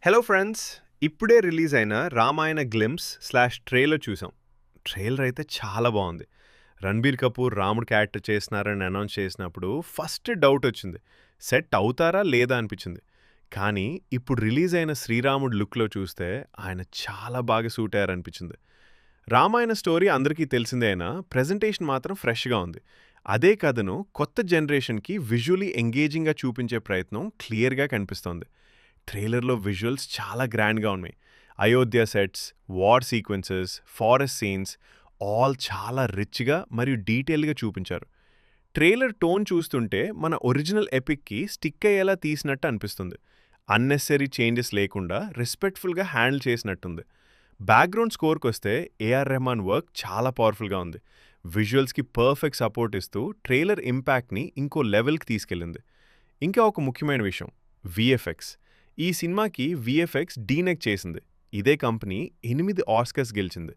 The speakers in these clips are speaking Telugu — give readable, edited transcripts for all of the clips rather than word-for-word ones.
హలో ఫ్రెండ్స్, ఇప్పుడే రిలీజ్ అయిన రామాయణ గ్లిమ్స్/ట్రైలర్ చూసాం. ట్రైలర్ అయితే చాలా బాగుంది. రణబీర్ కపూర్ రాముడు క్యారెక్టర్ చేస్తున్నారని అనౌన్స్ చేసినప్పుడు ఫస్ట్ డౌట్ వచ్చింది, సెట్ అవుతారా లేదా అనిపించింది. కానీ ఇప్పుడు రిలీజ్ అయిన శ్రీరాముడు లుక్లో చూస్తే ఆయన చాలా బాగా సూట్ అయ్యారనిపించింది. రామాయణ స్టోరీ అందరికీ తెలిసిందే అయినా ప్రెజెంటేషన్ మాత్రం ఫ్రెష్గా ఉంది. అదే కథను కొత్త జనరేషన్కి విజువలీ ఎంగేజింగ్గా చూపించే ప్రయత్నం క్లియర్గా కనిపిస్తోంది. ట్రైలర్లో విజువల్స్ చాలా గ్రాండ్గా ఉన్నాయి. Ayodhya sets, war sequences, forest scenes all చాలా రిచ్గా మరియు డీటెయిల్గా చూపించారు. ట్రైలర్ టోన్ చూస్తుంటే మన ఒరిజినల్ ఎపిక్కి స్టిక్ అయ్యేలా తీసినట్టు అనిపిస్తుంది. అన్నెసరీ చేంజెస్ లేకుండా రెస్పెక్ట్ఫుల్గా హ్యాండిల్ చేసినట్టుంది. బ్యాక్గ్రౌండ్ స్కోర్కి వస్తే ఏఆర్ రెహమాన్ వర్క్ చాలా పవర్ఫుల్గా ఉంది. విజువల్స్కి పర్ఫెక్ట్ సపోర్ట్ ఇస్తూ ట్రైలర్ ఇంపాక్ట్ని ఇంకో లెవెల్కి తీసుకెళ్ళింది. ఇంకా ఒక ముఖ్యమైన విషయం, విఎఫ్ఎక్స్. ఈ సినిమాకి విఎఫ్ఎక్స్ డీనెక్ చేసింది. ఇదే కంపెనీ 8 ఆస్కర్స్ గెలిచింది.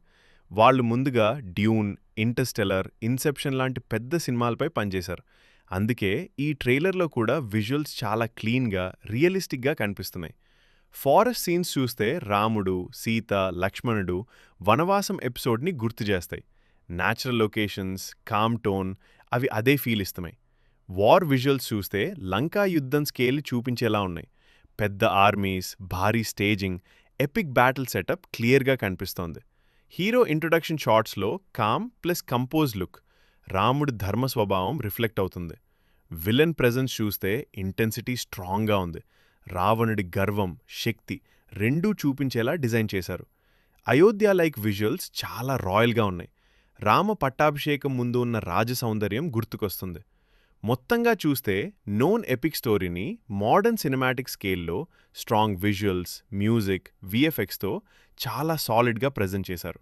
వాళ్ళు ముందుగా డ్యూన్, ఇంటర్స్టెల్లర్, ఇన్సెప్షన్ లాంటి పెద్ద సినిమాలపై పనిచేశారు. అందుకే ఈ ట్రైలర్లో కూడా విజువల్స్ చాలా క్లీన్గా, రియలిస్టిక్గా కనిపిస్తున్నాయి. ఫారెస్ట్ సీన్స్ చూస్తే రాముడు, సీత, లక్ష్మణుడు వనవాసం ఎపిసోడ్ని గుర్తు చేస్తాయి. న్యాచురల్ లొకేషన్స్, కామ్ టోన్ అవి అదే ఫీల్ ఇస్తున్నాయి. వార్ విజువల్స్ చూస్తే లంకా యుద్ధం స్కేల్ చూపించేలా ఉన్నాయి. పెద్ద ఆర్మీస్, భారీ స్టేజింగ్, ఎపిక్ బ్యాటిల్ సెటప్ క్లియర్గా కనిపిస్తోంది. హీరో ఇంట్రొడక్షన్ షాట్స్లో కామ్ ప్లస్ కంపోజ్ లుక్, రాముడి ధర్మ స్వభావం రిఫ్లెక్ట్ అవుతుంది. విలన్ ప్రెజెన్స్ చూస్తే ఇంటెన్సిటీ స్ట్రాంగ్గా ఉంది. రావణుడి గర్వం, శక్తి రెండూ చూపించేలా డిజైన్ చేశారు. అయోధ్య లైక్ విజువల్స్ చాలా రాయల్గా ఉన్నాయి. రామ పట్టాభిషేకం ముందు ఉన్న రాజ సౌందర్యం గుర్తుకొస్తుంది. మొత్తంగా చూస్తే నోన్ ఎపిక్ స్టోరీని మోడర్న్ సినిమాటిక్ స్కేల్లో స్ట్రాంగ్ విజువల్స్, మ్యూజిక్, విఎఫ్ఎక్స్తో చాలా సాలిడ్గా ప్రెజెంట్ చేశారు.